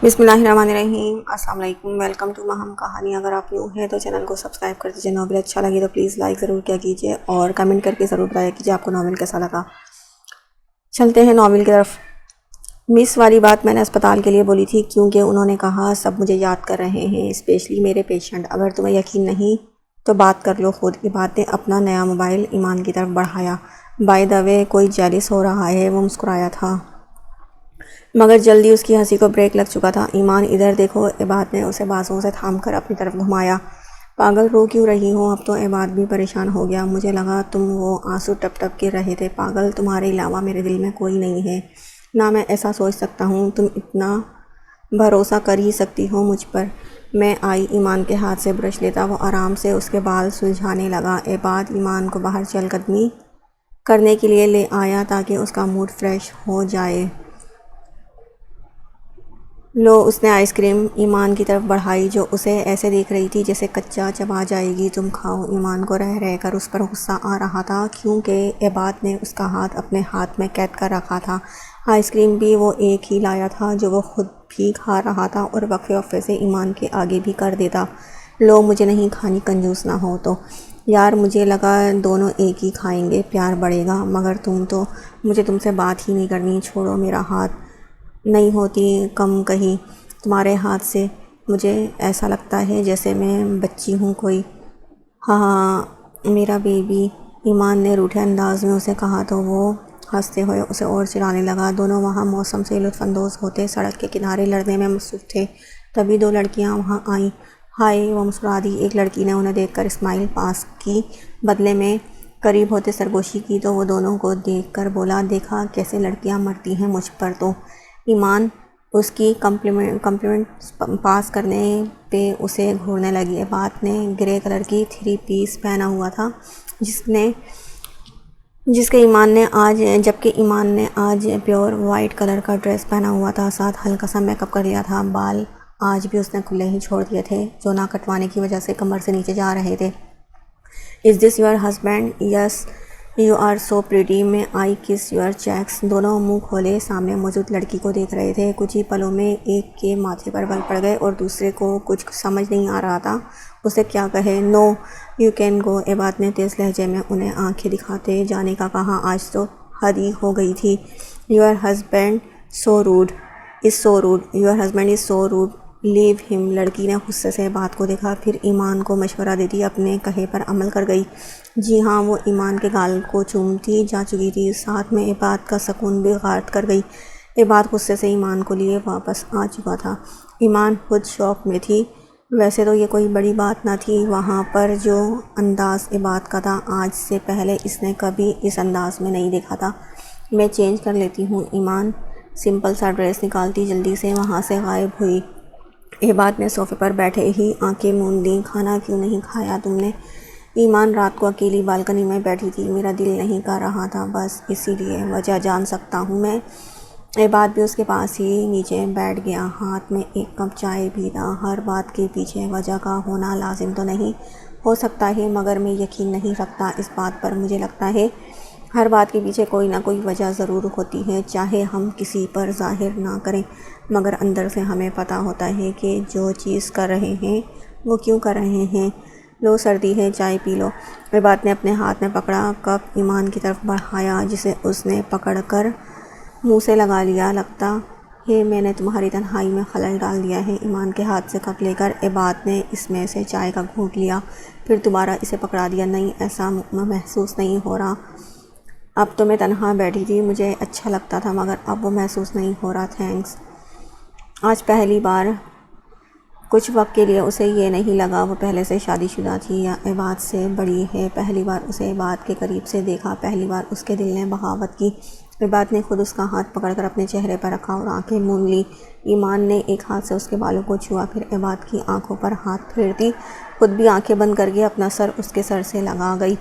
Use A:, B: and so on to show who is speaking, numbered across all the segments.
A: بسم اللہ الرحمن الرحیم۔ السلام علیکم، ویلکم ٹو ماہم کہانی۔ اگر آپ نیو ہیں تو چینل کو سبسکرائب کر دیجیے۔ ناول اچھا لگے تو پلیز لائک ضرور کیا کیجیے اور کمنٹ کر کے ضرور بتایا کیجیے آپ کو ناول کیسا لگا۔ چلتے ہیں ناول کی طرف۔ مس والی بات میں نے اسپتال کے لیے بولی تھی کیونکہ انہوں نے کہا سب مجھے یاد کر رہے ہیں، اسپیشلی میرے پیشنٹ۔ اگر تمہیں یقین نہیں تو بات کر لو خود۔ عباد نے اپنا نیا موبائل ایمان کی طرف بڑھایا۔ بائی دا وے کوئی جیلس ہو رہا ہے، وہ مسکرایا تھا مگر جلدی اس کی ہنسی کو بریک لگ چکا تھا۔ ایمان ادھر دیکھو، عباد نے اسے بازوؤں سے تھام کر اپنی طرف گھمایا۔ پاگل رو کیوں رہی ہو؟ اب تو عباد بھی پریشان ہو گیا۔ مجھے لگا تم وہ آنسو ٹپ ٹپ کے رہے تھے۔ پاگل، تمہارے علاوہ میرے دل میں کوئی نہیں ہے، نہ میں ایسا سوچ سکتا ہوں۔ تم اتنا بھروسہ کر ہی سکتی ہو مجھ پر۔ میں آئی ایمان کے ہاتھ سے برش لیتا، وہ آرام سے اس کے بال سلجھانے لگا۔ عباد ایمان کو باہر چہل قدمی کرنے کے لیے لے آیا تاکہ اس کا موڈ فریش ہو جائے۔ لو، اس نے آئس کریم ایمان کی طرف بڑھائی جو اسے ایسے دیکھ رہی تھی جیسے کچا چبا جائے گی۔ تم کھاؤ۔ ایمان کو رہ رہ کر اس پر غصہ آ رہا تھا کیونکہ عباد نے اس کا ہاتھ اپنے ہاتھ میں قید کر رکھا تھا۔ آئس کریم بھی وہ ایک ہی لایا تھا جو وہ خود بھی کھا رہا تھا اور وقفے وقفے سے ایمان کے آگے بھی کر دیتا۔ لو، مجھے نہیں کھانی، کنجوس نہ ہو تو۔ یار، مجھے لگا دونوں ایک ہی کھائیں گے، پیار بڑھے گا، مگر تم تو مجھے تم سے بات ہی نہیں کرنی۔ چھوڑو، میرا ہاتھ نہیں ہوتی کم کہیں تمہارے ہاتھ سے۔ مجھے ایسا لگتا ہے جیسے میں بچی ہوں کوئی۔ ہاں میرا بیبی، ایمان نے روٹھے انداز میں اسے کہا تو وہ ہنستے ہوئے اسے اور چلانے لگا۔ دونوں وہاں موسم سے لطف اندوز ہوتے سڑک کے کنارے لڑنے میں مصروف تھے۔ تبھی دو لڑکیاں وہاں آئیں۔ ہائے، وہ مسکرا دی۔ ایک لڑکی نے انہیں دیکھ کر اسمائل پاس کی، بدلے میں قریب ہوتے سرگوشی کی تو وہ دونوں کو دیکھ کر بولا، دیکھا کیسے لڑکیاں مرتی ہیں مجھ پر تو۔ ایمان اس کی کمپلیمنٹ پاس کرنے پہ اسے گھورنے لگی۔ عباد نے گرے کلر کی 3 پیس پہنا ہوا تھا جبکہ ایمان نے آج پیور وائٹ کلر کا ڈریس پہنا ہوا تھا، ساتھ ہلکا سا میک اپ کر لیا تھا۔ بال آج بھی اس نے کھلے ہی چھوڑ دیے تھے جو نہ کٹوانے کی وجہ سے کمر سے نیچے جا رہے تھے۔ Is this your husband? Yes, you are so pretty. May I kiss your cheeks? دونوں منہ کھولے سامنے موجود لڑکی کو دیکھ رہے تھے۔ کچھ ہی پلوں میں ایک کے ماتھے پر بل پڑ گئے اور دوسرے کو کچھ سمجھ نہیں آ رہا تھا اسے کیا کہے۔ No, you can go. عباد نے تیز لہجے میں انہیں آنکھیں دکھاتے جانے کا کہا۔ آج تو حد ہی ہو گئی تھی۔ Your husband is so rude. Your husband is so rude. لیو ہم۔ لڑکی نے غصے سے عباد کو دیکھا، پھر ایمان کو مشورہ دیتی اپنے کہے پر عمل کر گئی۔ جی ہاں، وہ ایمان کے گال کو چومتی جا چکی تھی، ساتھ میں عباد کا سکون بھی غارت کر گئی۔ عباد غصے سے ایمان کو لیے واپس آ چکا تھا۔ ایمان خود شوق میں تھی۔ ویسے تو یہ کوئی بڑی بات نہ تھی، وہاں پر جو انداز عباد کا تھا آج سے پہلے اس نے کبھی اس انداز میں نہیں دیکھا تھا۔ میں چینج کر لیتی ہوں۔ ایمان سمپل سا ڈریس نکالتی جلدی سے وہاں سے غائب ہوئی۔ عباد نے صوفے پر بیٹھے ہی آنکھیں موند لیں۔ کھانا کیوں نہیں کھایا تم نے؟ ایمان رات کو اکیلی بالکنی میں بیٹھی تھی، میرا دل نہیں کر رہا تھا، بس اسی لیے۔ وجہ جان سکتا ہوں میں؟ عباد بھی اس کے پاس ہی نیچے بیٹھ گیا، ہاتھ میں ایک کپ چائے پیتا۔ ہر بات کے پیچھے وجہ کا ہونا لازم تو نہیں، ہو سکتا ہے مگر میں یقین نہیں رکھتا اس بات پر۔ مجھے لگتا ہے ہر بات کے پیچھے کوئی نہ کوئی وجہ ضرور ہوتی ہے، چاہے ہم کسی پر ظاہر نہ کریں مگر اندر سے ہمیں پتہ ہوتا ہے کہ جو چیز کر رہے ہیں وہ کیوں کر رہے ہیں۔ لو، سردی ہے، چائے پی لو۔ عباد نے اپنے ہاتھ میں پکڑا کپ ایمان کی طرف بڑھایا جسے اس نے پکڑ کر منہ سے لگا لیا۔ لگتا ہے میں نے تمہاری تنہائی میں خلل ڈال دیا ہے۔ ایمان کے ہاتھ سے کپ لے کر عباد نے اس میں سے چائے کا گھونٹ لیا، پھر دوبارہ اسے پکڑا دیا۔ نہیں، ایسا محسوس نہیں ہو رہا۔ اب تو میں تنہا بیٹھی تھی، مجھے اچھا لگتا تھا مگر اب وہ محسوس نہیں ہو رہا۔ تھینکس۔ آج پہلی بار کچھ وقت کے لیے اسے یہ نہیں لگا وہ پہلے سے شادی شدہ تھی یا عباد سے بڑی ہے۔ پہلی بار اسے عباد کے قریب سے دیکھا، پہلی بار اس کے دل نے بغاوت کی۔ عباد نے خود اس کا ہاتھ پکڑ کر اپنے چہرے پر رکھا اور آنکھیں موند لیں۔ ایمان نے ایک ہاتھ سے اس کے بالوں کو چھوا، پھر عباد کی آنکھوں پر ہاتھ پھیرتی خود بھی آنکھیں بند کر کے اپنا سر اس کے سر سے لگا گئی۔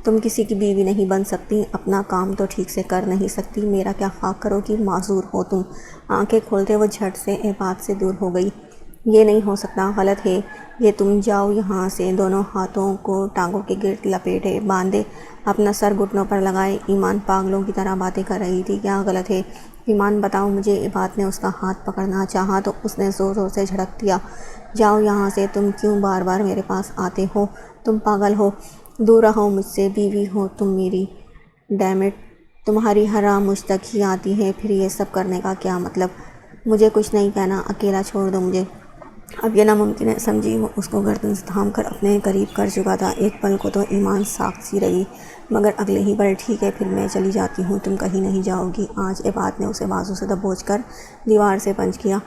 A: تم کسی کی بیوی نہیں بن سکتی، اپنا کام تو ٹھیک سے کر نہیں سکتی، میرا کیا خاک کرو کہ معذور ہو تم۔ آنکھیں کھولتے وہ جھٹ سے عباد سے دور ہو گئی۔ یہ نہیں ہو سکتا، غلط ہے یہ، تم جاؤ یہاں سے۔ دونوں ہاتھوں کو ٹانگوں کے گرد لپیٹے باندھے اپنا سر گھٹنوں پر لگائے ایمان پاگلوں کی طرح باتیں کر رہی تھی۔ کیا غلط ہے؟ ایمان بتاؤ مجھے۔ عباد نے اس کا ہاتھ پکڑنا چاہا تو اس نے زور زور سے جھڑک دیا۔ جاؤ یہاں سے، تم کیوں بار بار میرے پاس آتے ہو؟ تم پاگل ہو، دور رہو مجھ سے، بیوی ہو تم میری۔ ڈیم اٹ، تمہاری ہر راہ مجھ تک ہی آتی ہے، پھر یہ سب کرنے کا کیا مطلب؟ مجھے کچھ نہیں کہنا، اکیلا چھوڑ دو مجھے۔ اب یہ ناممکن ہے سمجھی، وہ اس کو گردن سے تھام کر اپنے قریب کر چکا تھا۔ ایک پل کو تو ایمان ساکت سی رہی، مگر اگلے ہی پل ٹھیک ہے پھر میں چلی جاتی ہوں، تم کہیں نہیں جاؤ گی آج۔ عباد نے اسے بازو سے دبوچ کر دیوار سے پنچ کیا۔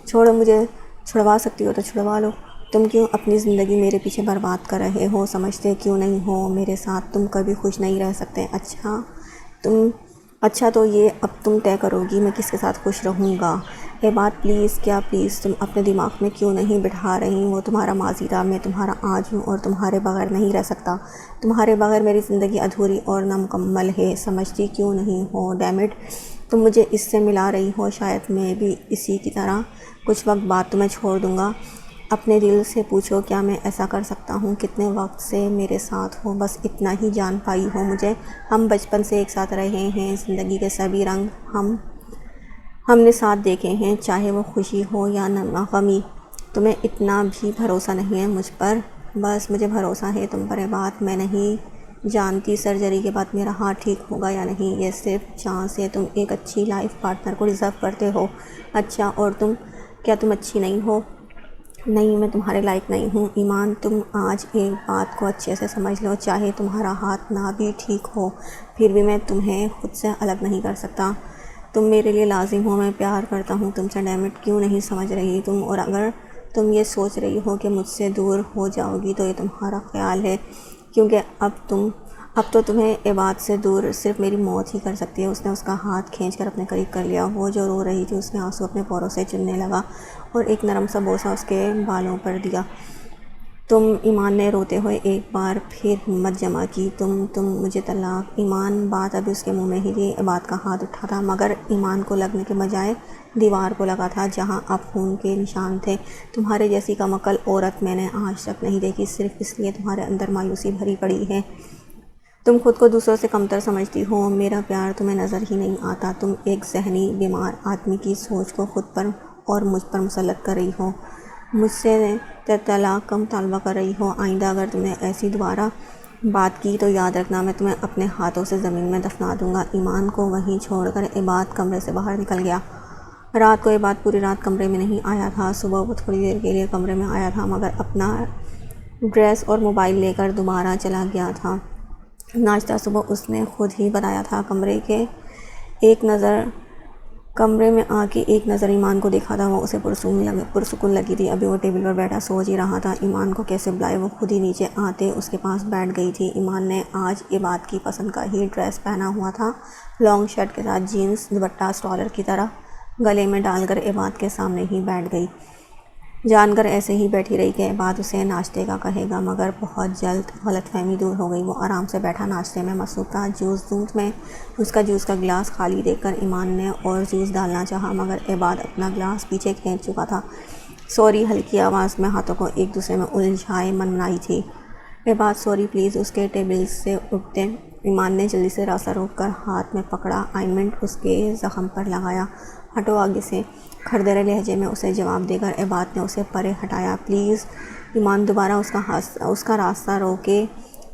A: چھوڑو مجھے، چھڑوا سکتی ہو تو چھڑوا لو۔ تم کیوں اپنی زندگی میرے پیچھے برباد کر رہے ہو؟ سمجھتے کیوں نہیں ہو میرے ساتھ تم کبھی خوش نہیں رہ سکتے؟ اچھا تو یہ اب تم طے کرو گی میں کس کے ساتھ خوش رہوں گا۔ عباد پلیز، کیا پلیز؟ تم اپنے دماغ میں کیوں نہیں بٹھا رہی؟ وہ تمہارا ماضی تھا، میں تمہارا آج ہوں اور تمہارے بغیر نہیں رہ سکتا۔ تمہارے بغیر میری زندگی ادھوری اور نامکمل ہے، سمجھتی کیوں نہیں ہو؟ ڈیم اٹ، تم مجھے اس سے ملا رہی ہو، شاید میں بھی اسی کی طرح کچھ وقت بعد تمہیں چھوڑ دوں گا۔ اپنے دل سے پوچھو کیا میں ایسا کر سکتا ہوں؟ کتنے وقت سے میرے ساتھ ہو، بس اتنا ہی جان پائی ہو مجھے۔ ہم بچپن سے ایک ساتھ رہے ہیں، زندگی کے سبھی رنگ ہم نے ساتھ دیکھے ہیں، چاہے وہ خوشی ہو یا غمی۔ تمہیں اتنا بھی بھروسہ نہیں ہے مجھ پر؟ بس مجھے بھروسہ ہے تم پر عباد۔ میں نہیں جانتی سرجری کے بعد میرا ہارٹ ٹھیک ہوگا یا نہیں، یہ صرف چانس ہے۔ تم ایک اچھی لائف پارٹنر کو ڈیزرو کرتے ہو۔ اچھا، اور تم؟ کیا تم اچھی نہیں ہو؟ نہیں، میں تمہارے لائق نہیں ہوں۔ ایمان، تم آج ایک بات کو اچھے سے سمجھ لو، چاہے تمہارا ہاتھ نہ بھی ٹھیک ہو پھر بھی میں تمہیں خود سے الگ نہیں کر سکتا۔ تم میرے لیے لازم ہو، میں پیار کرتا ہوں تم سے۔ ڈیم اٹ، کیوں نہیں سمجھ رہی تم؟ اور اگر تم یہ سوچ رہی ہو کہ مجھ سے دور ہو جاؤ گی تو یہ تمہارا خیال ہے، کیونکہ اب تو تمہیں عباد سے دور صرف میری موت ہی کر سکتی ہے۔ اس نے اس کا ہاتھ کھینچ کر اپنے قریب کر لیا۔ وہ جو رو رہی تھی، اس نے آنسو اپنے پوروں سے چننے لگا اور ایک نرم سا بوسہ اس کے بالوں پر دیا۔ ایمان نے روتے ہوئے ایک بار پھر ہمت جمع کی۔ تم مجھے طلاق۔ ایمان بات ابھی اس کے منہ میں ہی تھی، عباد کا ہاتھ اٹھا تھا، مگر ایمان کو لگنے کے بجائے دیوار کو لگا تھا جہاں اب خون کے نشان تھے۔ تمہارے جیسی کمعقل عورت میں نے آج تک نہیں دیکھی، صرف اس لیے تمہارے اندر مایوسی بھری پڑی ہے۔ تم خود کو دوسروں سے کمتر سمجھتی ہو، میرا پیار تمہیں نظر ہی نہیں آتا۔ تم ایک ذہنی بیمار آدمی کی سوچ کو خود پر اور مجھ پر مسلط کر رہی ہو، مجھ سے طلاق کا مطالبہ کر رہی ہو۔ آئندہ اگر تم نے ایسی دوبارہ بات کی تو یاد رکھنا میں تمہیں اپنے ہاتھوں سے زمین میں دفنا دوں گا۔ ایمان کو وہیں چھوڑ کر عباد کمرے سے باہر نکل گیا۔ رات کو عباد پوری رات کمرے میں نہیں آیا تھا۔ صبح وہ تھوڑی دیر کے لیے کمرے میں آیا تھا، مگر اپنا ڈریس اور موبائل لے کر دوبارہ چلا گیا تھا۔ ناشتہ صبح اس نے خود ہی بنایا تھا۔ کمرے میں آ کے ایک نظر ایمان کو دیکھا تھا، وہ اسے پرسکون لگی تھی۔ ابھی وہ ٹیبل پر بیٹھا سوچ ہی رہا تھا ایمان کو کیسے بلائے، وہ خود ہی نیچے آتے اس کے پاس بیٹھ گئی تھی۔ ایمان نے آج عباد کی پسند کا ہی ڈریس پہنا ہوا تھا، لانگ شرٹ کے ساتھ جینس، دوپٹہ اسٹالر کی طرح گلے میں ڈال کر عباد کے سامنے ہی بیٹھ گئی، جان کر ایسے ہی بیٹھی رہی کہ عباد اسے ناشتے کا کہے گا، مگر بہت جلد غلط فہمی دور ہو گئی۔ وہ آرام سے بیٹھا ناشتے میں مصروف تھا۔ جوس میں اس کا جوس کا گلاس خالی دیکھ کر ایمان نے اور جوس ڈالنا چاہا، مگر عباد اپنا گلاس پیچھے کھینچ چکا تھا۔ سوری، ہلکی آواز میں ہاتھوں کو ایک دوسرے میں الجھائے منمنائی تھی۔ عباد سوری پلیز۔ اس کے ٹیبل سے اٹھتے ایمان نے جلدی سے راستہ روک کر ہاتھ میں پکڑا آئنمنٹ اس کے زخم پر لگایا۔ ہٹو آگے سے، کھردرے لہجے میں اسے جواب دے کر عباد نے اسے پرے ہٹایا۔ پلیز۔ ایمان دوبارہ اس کا راستہ روکے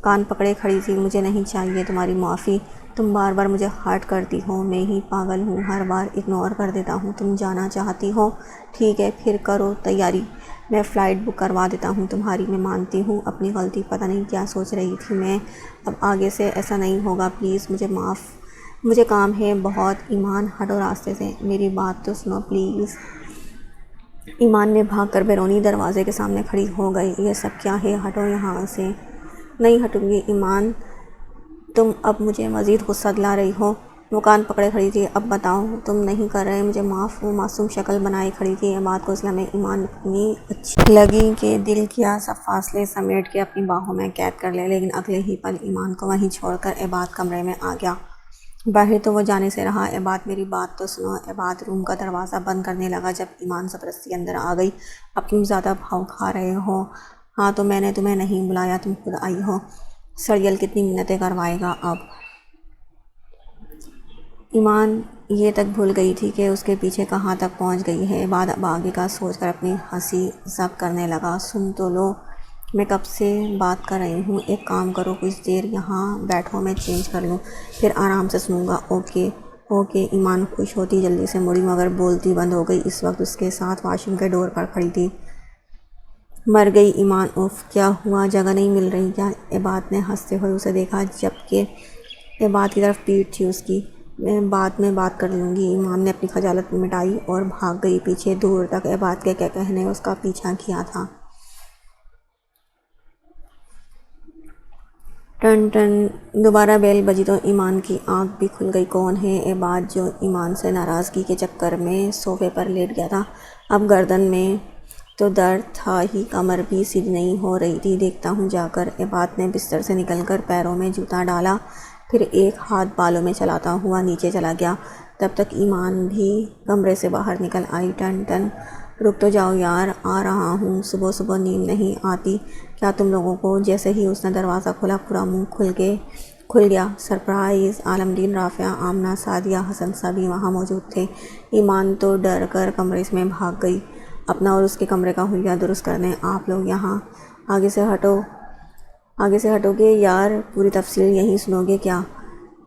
A: کان پکڑے کھڑی تھی۔ مجھے نہیں چاہیے تمہاری معافی، تم بار بار مجھے ہرٹ کرتی ہو، میں ہی پاگل ہوں، ہر بار اگنور کر دیتا ہوں۔ تم جانا چاہتی ہو، ٹھیک ہے پھر کرو تیاری، میں فلائٹ بک کروا دیتا ہوں تمہاری۔ میں مانتی ہوں اپنی غلطی، پتہ نہیں کیا سوچ رہی تھی میں، اب آگے سے ایسا نہیں ہوگا، پلیز مجھے کام ہے بہت۔ ایمان ہٹو راستے سے، میری بات تو سنو پلیز۔ ایمان نے بھاگ کر بیرونی دروازے کے سامنے کھڑی ہو گئی۔ یہ سب کیا ہے؟ ہٹو یہاں سے۔ نہیں ہٹوں گی۔ ایمان، تم اب مجھے مزید غصہ دلا رہی ہو۔ وہ کان پکڑے کھڑی تھی۔ اب بتاؤ، تم نہیں کر رہے مجھے معاف؟ وہ معصوم شکل بنائے کھڑی تھی۔ عباد کو اس لمحے ایمان اتنی اچھی لگی کہ دل کیا سب فاصلے سمیٹ کے اپنی باہوں میں قید کر لے، لیکن اگلے ہی پل ایمان کو وہیں چھوڑ کر عباد کمرے میں آ گیا۔ باہر تو وہ جانے سے رہا۔ عباد، میری بات تو سنو۔ عباد روم کا دروازہ بند کرنے لگا جب ایمان زبردستی اندر آ گئی۔ اب تم زیادہ بھاؤ کھا رہے ہو۔ ہاں تو میں نے تمہیں نہیں بلایا، تم خود آئی ہو۔ سڑیل کتنی منتیں کروائے گا اب؟ ایمان یہ تک بھول گئی تھی کہ اس کے پیچھے کہاں تک پہنچ گئی ہے۔ بعد اب آگے کا سوچ کر اپنی ہنسی ضبط کرنے لگا۔ سن تو لو، میں کب سے بات کر رہی ہوں، ایک کام کرو، کچھ دیر یہاں بیٹھو، میں چینج کر لوں، پھر آرام سے سنوں گا۔ اوکے اوکے، ایمان خوش ہوتی جلدی سے مڑی مگر بولتی بند ہو گئی۔ اس وقت اس کے ساتھ واش روم کے ڈور پر کھڑی تھی۔ مر گئی ایمان، اف کیا ہوا، جگہ نہیں مل رہی کیا؟ عباد نے ہنستے ہوئے اسے دیکھا، جبکہ عباد کی طرف پیٹھ تھی اس کی۔ میں بعد میں بات کر لوں گی۔ ایمان نے اپنی خجالت مٹائی اور بھاگ گئی پیچھے، دور تک عباد کے کہنے نے اس کا پیچھا کیا تھا۔ ٹن ٹن، دوبارہ بیل بجی تو ایمان کی آنکھ بھی کھل گئی۔ کون ہے؟ عباد، جو ایمان سے ناراضگی کے چکر میں صوفے پر لیٹ گیا تھا۔ اب گردن میں تو درد تھا ہی، کمر بھی سیدھی نہیں ہو رہی تھی۔ دیکھتا ہوں جا کر۔ عباد نے بستر سے نکل کر پیروں میں جوتا ڈالا، پھر ایک ہاتھ بالوں میں چلاتا ہوا نیچے چلا گیا۔ تب تک ایمان بھی کمرے سے باہر نکل آئی۔ ٹن ٹن، رک تو جاؤ یار، آ رہا ہوں۔ صبح صبح نیند نہیں آتی کیا تم لوگوں کو؟ جیسے ہی اس نے دروازہ کھولا پورا منہ کھل گیا۔ سرپرائز! عالمدین، رافعہ، آمنہ، سعدیہ، حسن سبھی وہاں موجود تھے۔ ایمان تو ڈر کر کمرے میں بھاگ گئی اپنا اور اس کے کمرے کا حلیہ درست کرنے۔ آپ لوگ یہاں آگے سے ہٹو گے یار، پوری تفصیل یہیں سنو گے کیا؟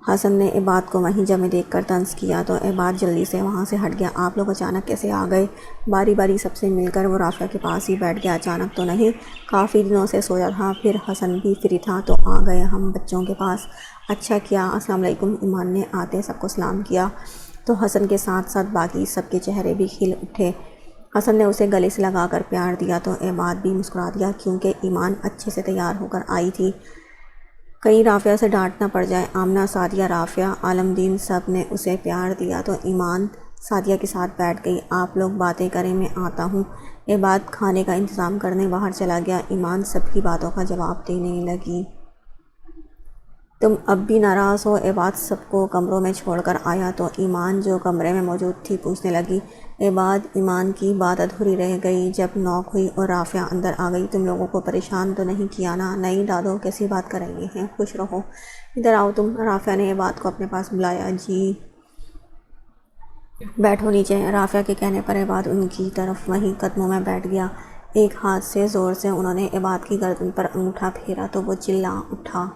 A: حسن نے عباد کو وہیں جمے دیکھ کر طنز کیا تو عباد جلدی سے وہاں سے ہٹ گیا۔ آپ لوگ اچانک کیسے آ گئے؟ باری باری سب سے مل کر وہ رافعہ کے پاس ہی بیٹھ گیا۔ اچانک تو نہیں، کافی دنوں سے سوچا تھا، پھر حسن بھی فری تھا تو آ گئے ہم بچوں کے پاس۔ اچھا کیا، السلام علیکم۔ ایمان نے آتے سب کو سلام کیا تو حسن کے ساتھ ساتھ باقی سب کے چہرے بھی کھل اٹھے۔ حسن نے اسے گلے سے لگا کر پیار دیا تو عباد بھی مسکرا دیا، کیونکہ ایمان اچھے سے تیار ہو کر آئی تھی، کہیں رافعہ سے ڈانٹ نہ پڑ جائے۔ آمنہ، سعدیہ، رافعہ، عالمدین سب نے اسے پیار دیا تو ایمان سعدیہ کے ساتھ بیٹھ گئی۔ آپ لوگ باتیں کریں، میں آتا ہوں۔ عباد کھانے کا انتظام کرنے باہر چلا گیا۔ ایمان سب کی باتوں کا جواب دینے لگی۔ تم اب بھی ناراض ہو؟ عباد سب کو کمروں میں چھوڑ کر آیا تو ایمان جو کمرے میں موجود تھی پوچھنے لگی۔ عباد، ایمان کی بات ادھوری رہ گئی جب نوک ہوئی اور رافعہ اندر آ گئی۔ تم لوگوں کو پریشان تو نہیں کیا نا؟ نہیں دادو، کیسی بات کر رہی ہیں، خوش رہو، ادھر آؤ تم۔ رافعہ نے عباد کو اپنے پاس بلایا۔ جی بیٹھو نیچے۔ رافعہ کے کہنے پر عباد ان کی طرف وہیں قدموں میں بیٹھ گیا۔ ایک ہاتھ سے زور سے انہوں نے عباد کی گردن پر انگوٹھا پھیرا تو وہ چلا اٹھا۔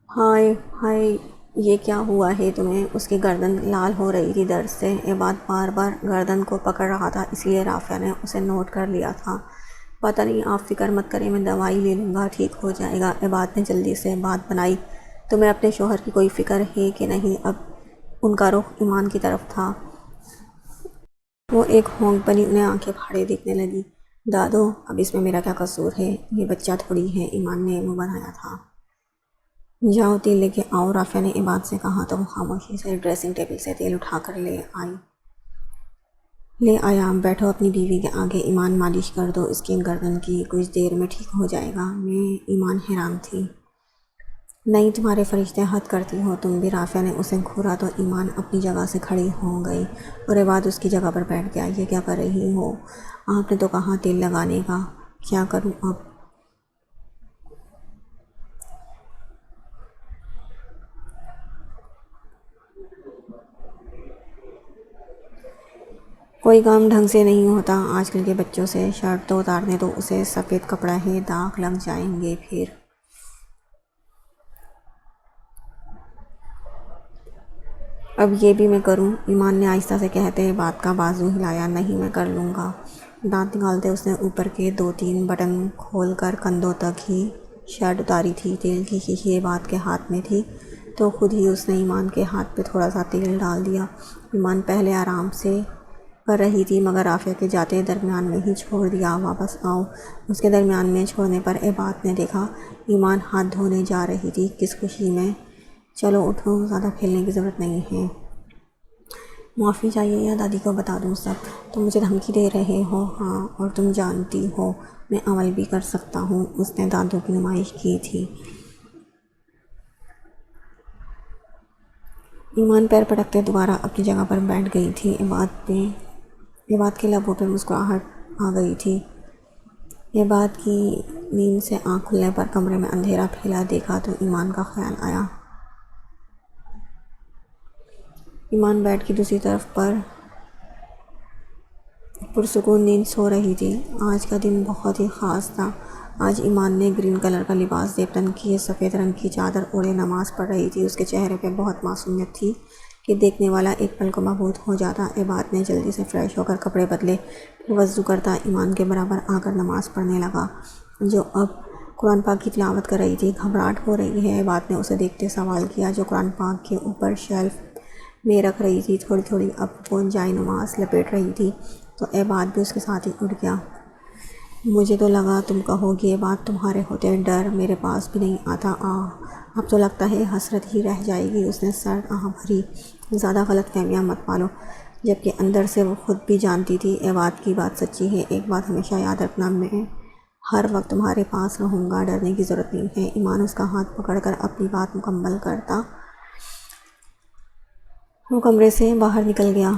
A: ہائے ہائے، یہ کیا ہوا ہے تمہیں؟ اس کی گردن لال ہو رہی تھی درد سے۔ عباد بار بار گردن کو پکڑ رہا تھا، اس لیے رافعہ نے اسے نوٹ کر لیا تھا۔ پتہ نہیں، آپ فکر مت کریں، میں دوائی لے لوں گا، ٹھیک ہو جائے گا۔ عباد نے جلدی سے بات بنائی۔ تمہیں اپنے شوہر کی کوئی فکر ہے کہ نہیں؟ اب ان کا رخ ایمان کی طرف تھا۔ وہ ایک ہونک بنی انہیں آنکھیں پھاڑے دیکھنے لگی۔ دادو، اب اس میں میرا کیا قصور ہے؟ یہ بچہ تھوڑی ہے، ایمان نے منہ بنایا تھا۔ جاؤ تیل لے کے آؤ، رافعہ نے عباد سے کہا تو وہ خاموشی سے ڈریسنگ ٹیبل سے تیل اٹھا کر لے آیا۔ بیٹھو اپنی بیوی کے آگے، ایمان مالش کر دو اس کی گردن کی، کچھ دیر میں ٹھیک ہو جائے گا۔ میں؟ ایمان حیران تھی۔ نہیں، تمہارے فرشتے حد کرتی ہو تم بھی۔ رافعہ نے اسے گھورا تو ایمان اپنی جگہ سے کھڑی ہو گئی اور عباد اس کی جگہ پر بیٹھ گیا۔ یہ کیا کر رہی ہو؟ آپ نے تو کہا تیل لگانے کا، کیا کروں اب؟ کوئی کام ڈھنگ سے نہیں ہوتا آج کل کے بچوں سے۔ شرٹ تو اتارنے دو اسے، سفید کپڑا ہے، داغ لگ جائیں گے پھر۔ اب یہ بھی میں کروں؟ ایمان نے آہستہ سے کہتے بات کا بازو ہلایا۔ نہیں، میں کر لوں گا۔ دانت نکالتے اس نے اوپر کے 2-3 بٹن کھول کر کندھوں تک ہی شرٹ اتاری تھی۔ تیل کی شیشی عباد کے ہاتھ میں تھی تو خود ہی اس نے ایمان کے ہاتھ پہ تھوڑا سا تیل ڈال دیا۔ ایمان پہلے آرام سے کر رہی تھی مگر رافعہ کے جاتے درمیان میں ہی چھوڑ دیا۔ واپس آؤ۔ اس کے درمیان میں چھوڑنے پر عباد نے دیکھا ایمان ہاتھ دھونے جا رہی تھی، کس خوشی میں۔ چلو اٹھو، زیادہ کھیلنے کی ضرورت نہیں ہے۔ معافی چاہیے یا دادی کو بتا دوں سب؟ تم مجھے دھمکی دے رہے ہو؟ ہاں، اور تم جانتی ہو میں عمل بھی کر سکتا ہوں۔ اس نے دانتوں کی نمائش کی تھی۔ ایمان پیر پٹکتے دوبارہ اپنی جگہ پر بیٹھ گئی تھی۔ عباد کے لبوں پہ مسکراہٹ آ گئی تھی۔ عباد کی نیند سے آنکھ کھلنے پر کمرے میں اندھیرا پھیلا دیکھا تو ایمان کا خیال آیا ایمان بیڈ کی دوسری طرف پر پرسکون نیند سو رہی تھی۔ آج کا دن بہت ہی خاص تھا۔ آج ایمان نے گرین کلر کا لباس دیپ رنگ کی سفید رنگ کی چادر اوڑھے نماز پڑھ رہی تھی۔ اس کے چہرے پہ بہت معصومیت تھی کہ دیکھنے والا ایک پل کو مبہوت ہو جاتا۔ عباد نے جلدی سے فریش ہو کر کپڑے بدلے، پھر وضو کرتا ایمان کے برابر آ کر نماز پڑھنے لگا، جو اب قرآن پاک کی تلاوت کر رہی تھی۔ گھبراہٹ ہو رہی ہے؟ عباد نے اسے دیکھتے سوال کیا، جو قرآن پاک کے اوپر شیلف میں رکھ رہی تھی۔ تھوڑی تھوڑی اب وہ جائے نماز لپیٹ رہی تھی تو عباد بھی اس کے ساتھ ہی اٹھ گیا۔ مجھے تو لگا تم کہو گی عباد تمہارے ہوتے ڈر میرے پاس بھی نہیں آتا، اب تو لگتا ہے حسرت ہی رہ جائے گی۔ اس نے سرد آہ بھری، زیادہ غلط فہمیاں مت پالو، جبکہ اندر سے وہ خود بھی جانتی تھی عباد کی بات سچی ہے۔ ایک بات ہمیشہ یاد رکھنا، میں ہر وقت تمہارے پاس رہوں گا، ڈرنے کی ضرورت نہیں ہے۔ ایمان اس کا ہاتھ پکڑ کر اپنی بات مکمل کرتا وہ کمرے سے باہر نکل گیا۔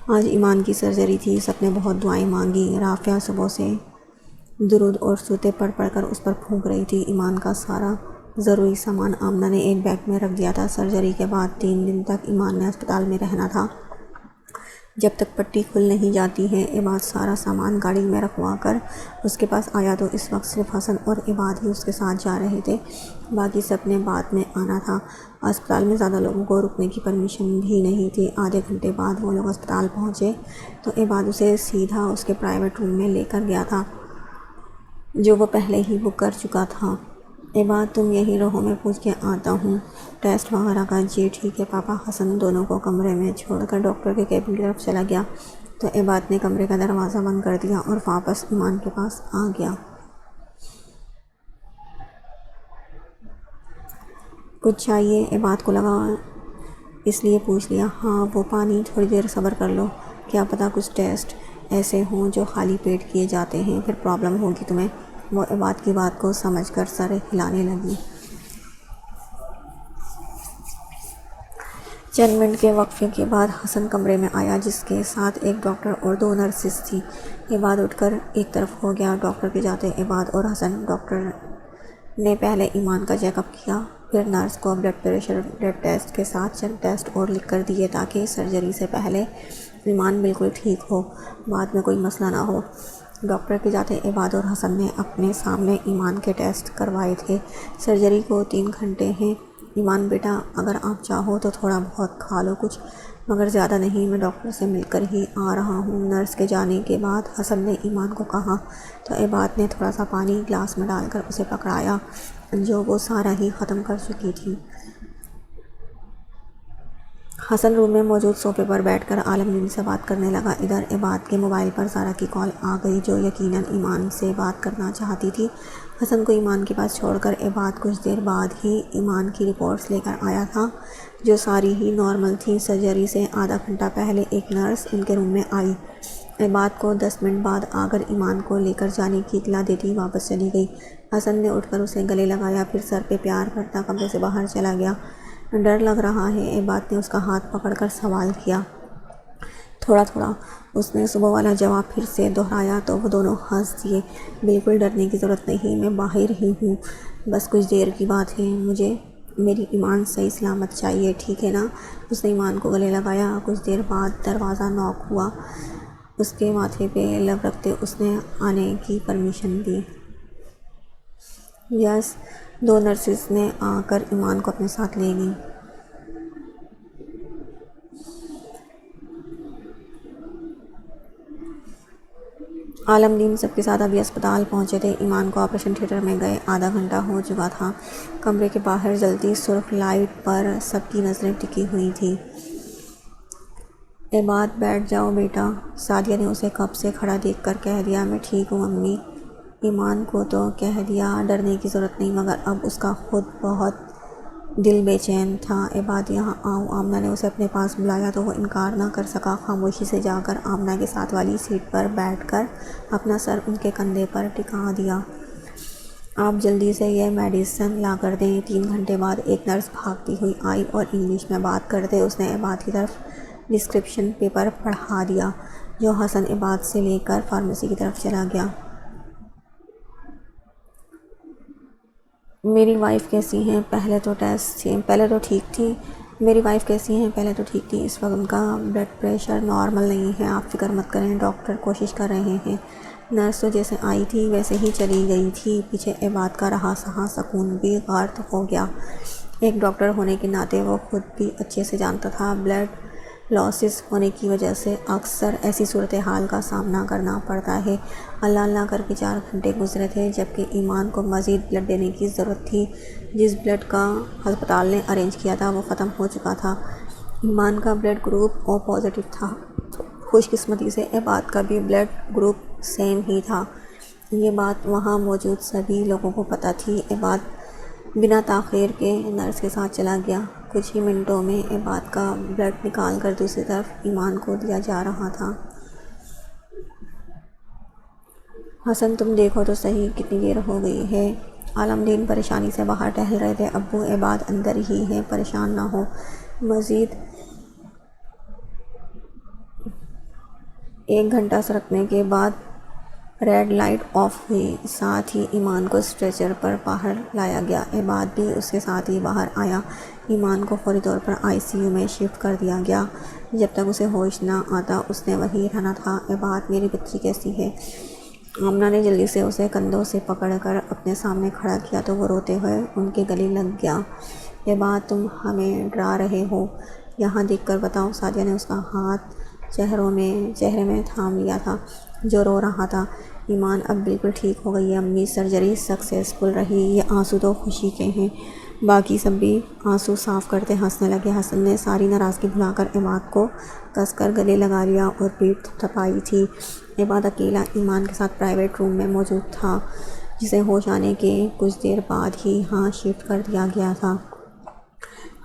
A: آج ایمان کی سرجری تھی۔ سب نے بہت دعائیں مانگی۔ رافعہ صبح سے درود اور سوتے پڑھ پڑھ کر اس پر پھونک رہی تھی۔ ایمان کا سارا ضروری سامان آمنہ نے ایک بیگ میں رکھ دیا تھا۔ سرجری کے بعد 3 دن تک ایمان نے اسپتال میں رہنا تھا، جب تک پٹی کھل نہیں جاتی ہے۔ عباد سارا سامان گاڑی میں رکھوا کر اس کے پاس آیا تو اس وقت صرف حسن اور عباد ہی اس کے ساتھ جا رہے تھے، باقی سب نے بعد میں آنا تھا۔ اسپتال میں زیادہ لوگوں کو رکنے کی پرمیشن بھی نہیں تھی۔ آدھے گھنٹے بعد وہ لوگ اسپتال پہنچے تو عباد اسے سیدھا اس کے پرائیویٹ روم میں لے کر گیا تھا، جو وہ پہلے ہی بک کر چکا تھا۔ عباد تم یہیں رہو، میں پوچھ کے آتا ہوں ٹیسٹ وغیرہ کا۔ جی ٹھیک ہے پاپا۔ حسن دونوں کو کمرے میں چھوڑ کر ڈاکٹر کے کیبن کی طرف چلا گیا تو عباد نے کمرے کا دروازہ بند کر دیا اور واپس ایمان کے پاس آ گیا۔ کچھ چاہیے؟ عباد کو لگا اس لیے پوچھ لیا۔ ہاں وہ پانی، تھوڑی دیر صبر کر لو، کیا پتہ کچھ ٹیسٹ ایسے ہوں جو خالی پیٹ کیے جاتے ہیں، پھر پرابلم ہوگی تمہیں۔ وہ عباد کی بات کو سمجھ کر سر ہلانے لگی۔ چند منٹ کے وقفے کے بعد حسن کمرے میں آیا، جس کے ساتھ ایک ڈاکٹر اور 2 نرسز تھیں۔ عباد اٹھ کر ایک طرف ہو گیا۔ ڈاکٹر کے جاتے عباد اور حسن، ڈاکٹر نے پہلے ایمان کا چیک اپ کیا، پھر نرس کو بلڈ پریشر، بلڈ ٹیسٹ کے ساتھ چند ٹیسٹ اور لکھ کر دیے تاکہ سرجری سے پہلے ایمان بالکل ٹھیک ہو، بعد میں کوئی مسئلہ نہ ہو۔ ڈاکٹر کے جاتے عباد اور حسن نے اپنے سامنے ایمان کے ٹیسٹ کروائے تھے۔ سرجری کو 3 گھنٹے ہیں۔ ایمان بیٹا اگر آپ چاہو تو تھوڑا بہت کھا لو کچھ، مگر زیادہ نہیں، میں ڈاکٹر سے مل کر ہی آ رہا ہوں۔ نرس کے جانے کے بعد حسن نے ایمان کو کہا تو عباد نے تھوڑا سا پانی گلاس میں ڈال کر اسے پکڑایا، جو وہ سارا ہی ختم کر چکی تھی۔ حسن روم میں موجود صوفے پر بیٹھ کر عالمگیر سے بات کرنے لگا۔ ادھر عباد کے موبائل پر سارا کی کال آ گئی، جو یقیناً ایمان سے بات کرنا چاہتی تھی۔ حسن کو ایمان کے پاس چھوڑ کر عباد کچھ دیر بعد ہی ایمان کی رپورٹس لے کر آیا تھا، جو ساری ہی نارمل تھیں۔ سرجری سے آدھا گھنٹہ پہلے ایک نرس ان کے روم میں آئی، عباد کو 10 منٹ بعد آ کر ایمان کو لے کر جانے کی اطلاع دیتی واپس چلی گئی۔ حسن نے اٹھ کر اسے گلے لگایا، پھر سر پہ پیار کرتا کمرے سے باہر چلا گیا۔ ڈر لگ رہا ہے؟ عباد نے اس کا ہاتھ پکڑ کر سوال کیا۔ تھوڑا تھوڑا، اس نے صبح والا جواب پھر سے دہرایا تو وہ دونوں ہنس دیے۔ بالکل ڈرنے کی ضرورت نہیں، میں باہر ہی ہوں، بس کچھ دیر کی بات ہے، مجھے میری ایمان صحیح سلامت چاہیے، ٹھیک ہے نا؟ اس نے ایمان کو گلے لگایا۔ کچھ دیر بعد دروازہ ناک ہوا۔ اس کے ماتھے پہ لب رکھتے اس نے آنے کی پرمیشن دی۔ یس، 2 نرسز نے آ کر ایمان کو اپنے ساتھ لے گئیں۔ عالمدین سب کے ساتھ ابھی اسپتال پہنچے تھے۔ ایمان کو آپریشن تھیٹر میں گئے آدھا گھنٹہ ہو چکا تھا۔ کمرے کے باہر جلتی سرخ لائٹ پر سب کی نظریں ٹکی ہوئی تھیں۔ عباد بیٹھ جاؤ بیٹا، سعدیہ نے اسے کب سے کھڑا دیکھ کر کہہ دیا۔ میں ٹھیک ہوں امی۔ ایمان کو تو کہہ دیا ڈرنے کی ضرورت نہیں، مگر اب اس کا خود بہت دل بے چین تھا۔ عباد یہاں آؤ، آمنہ نے اسے اپنے پاس بلایا تو وہ انکار نہ کر سکا۔ خاموشی سے جا کر آمنہ کے ساتھ والی سیٹ پر بیٹھ کر اپنا سر ان کے کندھے پر ٹکا دیا۔ آپ جلدی سے یہ میڈیسن لا کر دیں۔ 3 گھنٹے بعد ایک نرس بھاگتی ہوئی آئی اور انگلش میں بات کرتے اس نے عباد کی طرف پرسکرپشن پیپر پڑھا دیا، جو حسن عباد سے لے کر فارمیسی کی طرف چلا گیا۔ میری وائف کیسی ہیں؟ پہلے تو ٹھیک تھی، میری وائف کیسی ہیں؟ پہلے تو ٹھیک تھی، اس وقت ان کا بلڈ پریشر نارمل نہیں ہے، آپ فکر مت کریں، ڈاکٹر کوشش کر رہے ہیں۔ نرس تو جیسے آئی تھی ویسے ہی چلی گئی تھی، پیچھے عباد کا رہا سہا سکون بھی غارت ہو گیا۔ ایک ڈاکٹر ہونے کے ناطے وہ خود بھی اچھے سے جانتا تھا بلڈ لاسز ہونے کی وجہ سے اکثر ایسی صورتحال کا سامنا کرنا پڑتا ہے۔ اللہ اللہ کر کے 4 گھنٹے گزرے تھے جبکہ ایمان کو مزید بلڈ دینے کی ضرورت تھی۔ جس بلڈ کا ہسپتال نے ارینج کیا تھا وہ ختم ہو چکا تھا۔ ایمان کا بلڈ گروپ او پازیٹیو تھا، خوش قسمتی سے عباد کا بھی بلڈ گروپ سیم ہی تھا۔ یہ بات وہاں موجود سبھی لوگوں کو پتہ تھی۔ عباد بنا تاخیر کے نرس کے ساتھ چلا گیا۔ کچھ ہی منٹوں میں عباد کا بلڈ نکال کر دوسری طرف ایمان کو دیا جا رہا تھا۔ حسن تم دیکھو تو صحیح کتنی دیر ہو گئی ہے۔ عالمدین پریشانی سے باہر ٹہل رہے تھے۔ ابو عباد اندر ہی ہیں، پریشان نہ ہو۔ مزید 1 گھنٹہ سرکنے کے بعد ریڈ لائٹ آف ہوئی، ساتھ ہی ایمان کو اسٹریچر پر باہر لایا گیا۔ عباد بھی اس کے ساتھ ہی باہر آیا۔ ایمان کو فوری طور پر ICU میں شفٹ کر دیا گیا۔ جب تک اسے ہوش نہ آتا اس نے وہیں رہنا تھا۔ عباد میری بچی کیسی ہے؟ آمنہ نے جلدی سے اسے کندھوں سے پکڑ کر اپنے سامنے کھڑا کیا تو وہ روتے ہوئے ان کے گلے لگ گیا۔ عباد تم ہمیں ڈرا رہے ہو، یہاں دیکھ کر بتاؤ۔ سعدیہ نے اس کا ہاتھ چہرے میں تھام لیا تھا جو رو رہا تھا۔ ایمان اب بالکل ٹھیک ہو گئی ہے امی، سرجری سکسیسفل رہی، یہ آنسو تو خوشی کے ہیں۔ باقی سب بھی آنسو صاف کرتے ہنسنے لگے۔ حسن نے ساری ناراضگی بھلا کر عباد کو کس کر گلے لگا لیا اور پیٹھ تھپائی تھی۔ عباد اکیلا ایمان کے ساتھ پرائیویٹ روم میں موجود تھا، جسے ہوش آنے کے کچھ دیر بعد ہی یہاں شفٹ کر دیا گیا تھا۔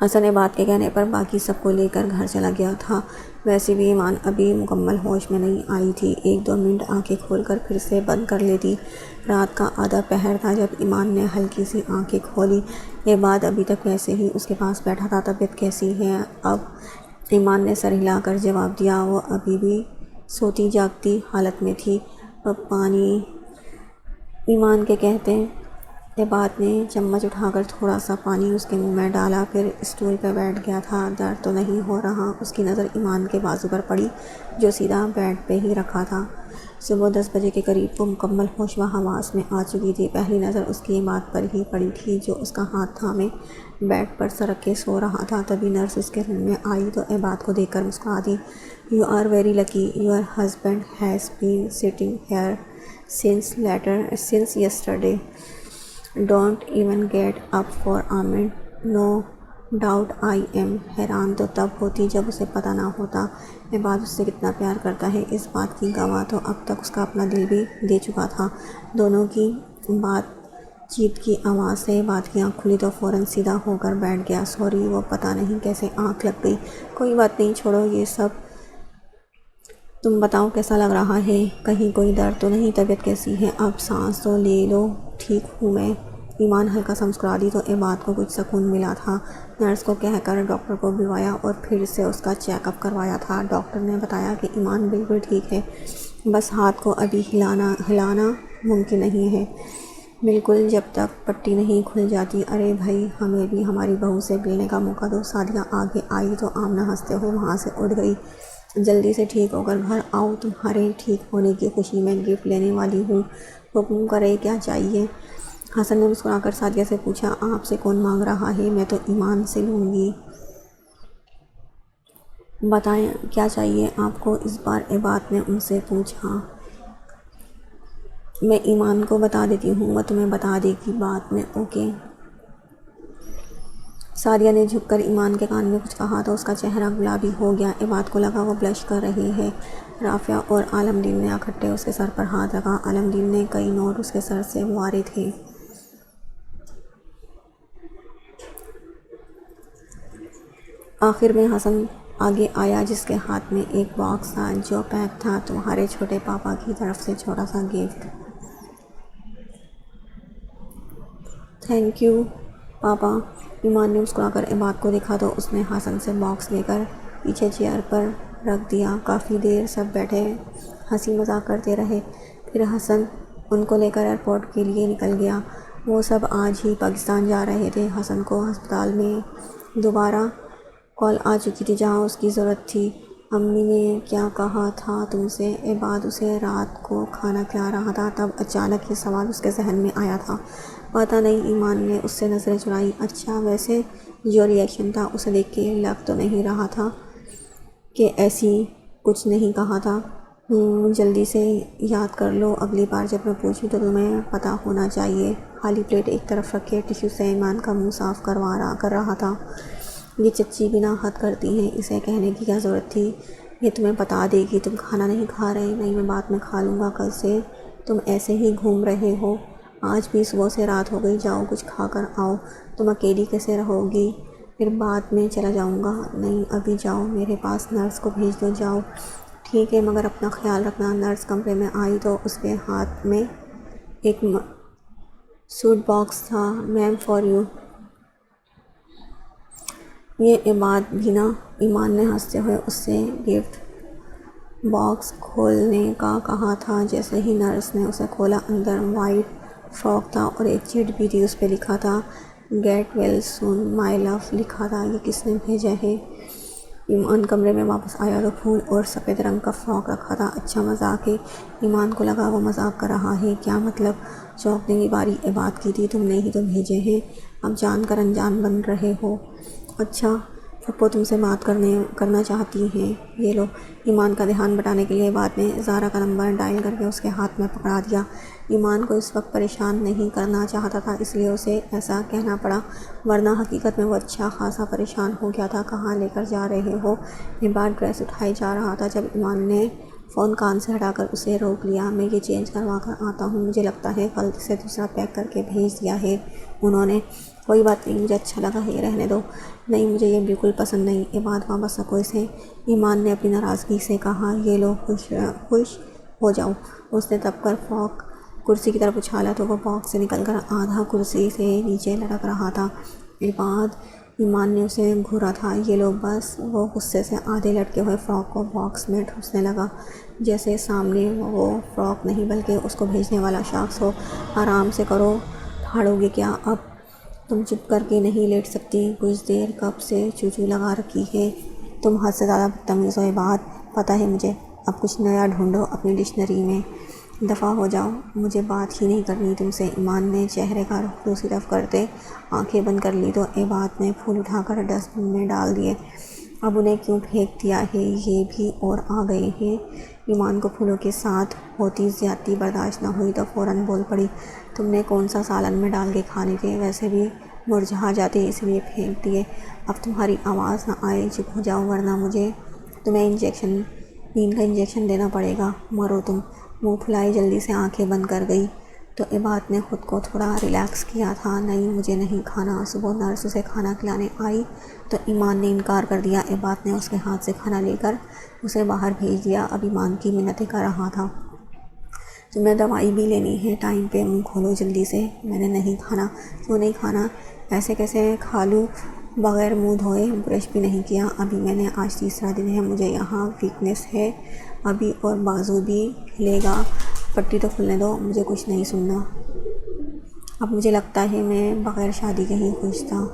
A: حسن عباد کے کہنے پر باقی سب کو لے کر گھر چلا گیا تھا۔ ویسے بھی ایمان ابھی مکمل ہوش میں نہیں آئی تھی، 1-2 منٹ آنکھیں کھول کر پھر سے بند کر لیتی۔ رات کا آدھا پہر تھا جب ایمان نے ہلکی سی آنکھیں کھولی۔ عباد ابھی تک ویسے ہی اس کے پاس بیٹھا تھا۔ طبیعت کیسی ہے اب؟ ایمان نے سر ہلا کر جواب دیا۔ وہ ابھی بھی سوتی جاگتی حالت میں تھی۔ اب پانی؟ ایمان کے کہتے عباد نے چمچ اٹھا کر تھوڑا سا پانی اس کے منہ میں ڈالا، پھر اسٹول پہ بیٹھ گیا تھا۔ درد تو نہیں ہو رہا؟ اس کی نظر ایمان کے بازو پر پڑی جو سیدھا بیڈ پہ ہی رکھا تھا۔ صبح 10 بجے کے قریب وہ مکمل ہوش و حواس میں آ چکی تھی۔ پہلی نظر اس کی عباد پر ہی پڑی تھی جو اس کا ہاتھ تھامے بیڈ پر سرک کے سو رہا تھا۔ تبھی نرس اس کے روم میں آئی تو عباد کو دیکھ کر مسکرا دی۔ "You are very lucky. Your husband has been sitting here since yesterday. Don't even get up for a minute. No doubt I am." حیران تو تب ہوتی جب اسے پتہ نہ ہوتا عباد اس سے کتنا پیار کرتا ہے۔ اس بات کی گواہ تو اب تک اس کا اپنا دل بھی دے چکا تھا۔ دونوں کی بات چیت کی آواز سے عباد کی آنکھ کھلی تو فوراً سیدھا ہو کر بیٹھ گیا۔ "سوری، وہ پتہ نہیں کیسے آنکھ لگ گئی۔ کوئی بات نہیں، چھوڑو یہ سب۔ تم بتاؤ کیسا لگ رہا ہے؟ کہیں کوئی درد تو نہیں؟ طبیعت کیسی ہے اب؟ سانس تو لے لو۔ ٹھیک ہوں میں۔ ایمان ہلکا سا مسکرا دی تو عباد کو کچھ سکون ملا تھا۔ نرس کو کہہ کر ڈاکٹر کو بلوایا اور پھر سے اس کا چیک اپ کروایا تھا۔ ڈاکٹر نے بتایا کہ ایمان بالکل ٹھیک ہے، بس ہاتھ کو ابھی ہلانا ممکن نہیں ہے بالکل جب تک پٹی نہیں کھل جاتی۔ ارے بھائی، ہمیں بھی ہماری بہو سے ملنے کا موقع دو۔ سعدیہ آگے آئی تو آمنہ ہنستے ہوئے وہاں سے اٹھ گئی۔ جلدی سے ٹھیک ہو کر گھر آؤ، تمہارے ٹھیک ہونے کی خوشی میں گفٹ لینے والی ہوں۔ حکم کرے، کیا چاہیے؟ حسن نے مسکرا کر سعدیہ سے پوچھا۔ آپ سے کون مانگ رہا ہے؟ میں تو ایمان سے لوں گی۔ بتائیں کیا چاہیے آپ کو؟ اس بار عباد نے ان سے پوچھا۔ میں ایمان کو بتا دیتی ہوں، وہ تمہیں بتا دے گی بعد میں، اوکے؟ سعدیہ نے جھک کر ایمان کے کان میں کچھ کہا تو اس کا چہرہ گلابی ہو گیا۔ عباد کو لگا وہ بلش کر رہی ہے۔ رافعہ اور عالمدین نے اکٹھے اس کے سر پر ہاتھ رکھا۔ عالمدین نے کئی نوٹ اس کے سر سے وارے تھے۔ آخر میں حسن آگے آیا جس کے ہاتھ میں ایک باکس تھا جو پیک تھا۔ تمہارے چھوٹے پاپا کی طرف سے چھوٹا سا گفٹ۔ تھینک یو پاپا۔ ایمان نے مسکرا کر عباد کو دیکھا تو اس نے حسن سے باکس لے کر پیچھے چیئر پر رکھ دیا۔ کافی دیر سب بیٹھے ہنسی مذاق کرتے رہے، پھر حسن ان کو لے کر ایئرپورٹ کے لیے نکل گیا۔ وہ سب آج ہی پاکستان جا رہے تھے۔ حسن کو ہسپتال میں دوبارہ کال آ چکی تھی جہاں اس کی ضرورت تھی۔ امی نے کیا کہا تھا تم سے؟ عباد اسے رات کو کھانا کھلا رہا تھا، تب اچانک یہ سوال اس کے ذہن میں آیا تھا۔ پتہ نہیں، ایمان نے اس سے نظریں چرائی۔ اچھا، ویسے جو ری ایکشن تھا اسے دیکھ کے لگ تو نہیں رہا تھا کہ ایسی کچھ نہیں کہا تھا۔ جلدی سے یاد کر لو، اگلی بار جب میں پوچھوں تو تمہیں پتہ ہونا چاہیے۔ خالی پلیٹ ایک طرف رکھے ٹیشو سے ایمان کا منہ صاف کر رہا تھا۔ یہ چچی بنا حد کرتی ہیں، اسے کہنے کی کیا ضرورت تھی؟ یہ تمہیں بتا دے گی تم کھانا نہیں کھا رہے۔ نہیں، میں بعد میں کھا لوں گا، کل سے تم ایسے ہی گھوم رہے ہو۔ آج بھی صبح سے رات ہو گئی، جاؤ کچھ کھا کر آؤ۔ تم اکیلی کیسے رہو گی؟ پھر بعد میں چلا جاؤں گا۔ نہیں، ابھی جاؤ، میرے پاس نرس کو بھیج دو، جاؤ۔ ٹھیک ہے، مگر اپنا خیال رکھنا۔ نرس کمرے میں آئی تو اس کے ہاتھ میں ایک سوٹ باکس تھا۔ میم، فار یو۔ یہ عباد بھی نا؟ ایمان نے ہنستے ہوئے اس سے گفٹ باکس کھولنے کا کہا تھا۔ جیسے ہی نرس نے اسے کھولا، اندر وائٹ فراک تھا اور ایک چٹ بھی تھی، اس پہ لکھا تھا گیٹ ویل سون مائی لو لکھا تھا۔ یہ کس نے بھیجا ہے؟ ایمان کمرے میں واپس آیا تو پھول اور سفید رنگ کا فراک رکھا تھا۔ اچھا مذاق ہے۔ ایمان کو لگا وہ مذاق کر رہا ہے۔ کیا مطلب؟ چونکنے کی باری عباد کی تھی۔ تم نے ہی تو بھیجے ہیں، اب جان کر انجان بن رہے ہو۔ اچھا، پھپھو تم سے بات کرنا چاہتی ہیں۔ یہ لو۔ ایمان کا دھیان بٹانے کے لیے عباد نے زارا کا نمبر ڈائل کر کے اس کے ہاتھ میں پکڑا دیا۔ ایمان کو اس وقت پریشان نہیں کرنا چاہتا تھا، اس لیے اسے ایسا کہنا پڑا، ورنہ حقیقت میں وہ اچھا خاصا پریشان ہو گیا تھا۔ کہاں لے کر جا رہے ہو؟ عباد ڈریس اٹھائے جا رہا تھا جب ایمان نے فون کان سے ہٹا کر اسے روک لیا۔ میں یہ چینج کروا کر آتا ہوں، مجھے لگتا ہے غلطی سے دوسرا پیک کر کے بھیج دیا ہے انہوں نے۔ کوئی بات نہیں، مجھے اچھا لگا ہے، رہنے دو۔ نہیں، مجھے یہ بالکل پسند نہیں۔ عباد واپس سکو اسے، ایمان نے اپنی ناراضگی سے کہا۔ یہ لو، خوش ہو جاؤ۔ اس نے تب کر فراک کرسی کی طرف اچھالا تو وہ باکس سے نکل کر آدھا کرسی سے نیچے لٹک رہا تھا۔ ایمان نے اسے گھورا تھا۔ یہ لو بس۔ وہ غصے سے آدھے لٹکے ہوئے فراک کو باکس میں ٹھوسنے لگا، جیسے سامنے وہ فراک نہیں بلکہ اس کو بھیجنے والا شخص ہو۔ آرام سے کرو، پھاڑو گے کیا؟ اب تم چپ کر کے نہیں لیٹ سکتی؟ کچھ دیر کب سے چوچو لگا رکھی ہے؟ تم حد سے زیادہ بدتمیز ہو عباد، پتہ ہے مجھے۔ اب کچھ نیا ڈھونڈو اپنی ڈکشنری میں، دفع ہو جاؤ، مجھے بات ہی نہیں کرنی تم سے۔ ایمان نے چہرے کا رخ دوسری طرف کرتے آنکھیں بند کر لی تو عباد نے پھول اٹھا کر ڈسٹ بن میں ڈال دیے۔ اب انہیں کیوں پھینک دیا ہے؟ یہ بھی اور آ گئے ہیں۔ ایمان کو پھولوں کے ساتھ ہوتی زیادتی برداشت نہ ہوئی تو فوراً بول پڑی، تم نے کون سا سالن میں ڈال کے کھانے تھے؟ ویسے بھی مرجھا جاتے اس لیے پھینک دیے۔ اب تمہاری آواز نہ آئے، چپ ہو جاؤ ورنہ مجھے تمہیں نیند کا انجیکشن دینا پڑے گا، مرو تم۔ منہ پھلائے جلدی سے آنکھیں بند کر گئی تو عباد نے خود کو تھوڑا ریلیکس کیا تھا۔ نہیں، مجھے نہیں کھانا۔ صبح نرس اسے کھانا کھلانے آئی تو ایمان نے انکار کر دیا۔ عباد نے اس کے ہاتھ سے کھانا لے کر اسے باہر بھیج دیا۔ اب ایمان کی منتیں کر رہا تھا، تمہیں دوائی بھی لینی ہے ٹائم پہ، منہ کھولو جلدی سے۔ میں نے نہیں کھانا۔ کیوں نہیں کھانا؟ ایسے کیسے کھا لوں بغیر منہ دھوئے؟ برش بھی نہیں کیا ابھی میں نے، آج تیسرا دن ہے، مجھے یہاں ویکنیس ہے ابھی، اور بازو بھی ہلے گا۔ پٹی تو کھلنے دو، مجھے کچھ نہیں سننا۔ اب مجھے لگتا ہے میں بغیر شادی کے ہی خوش تھا۔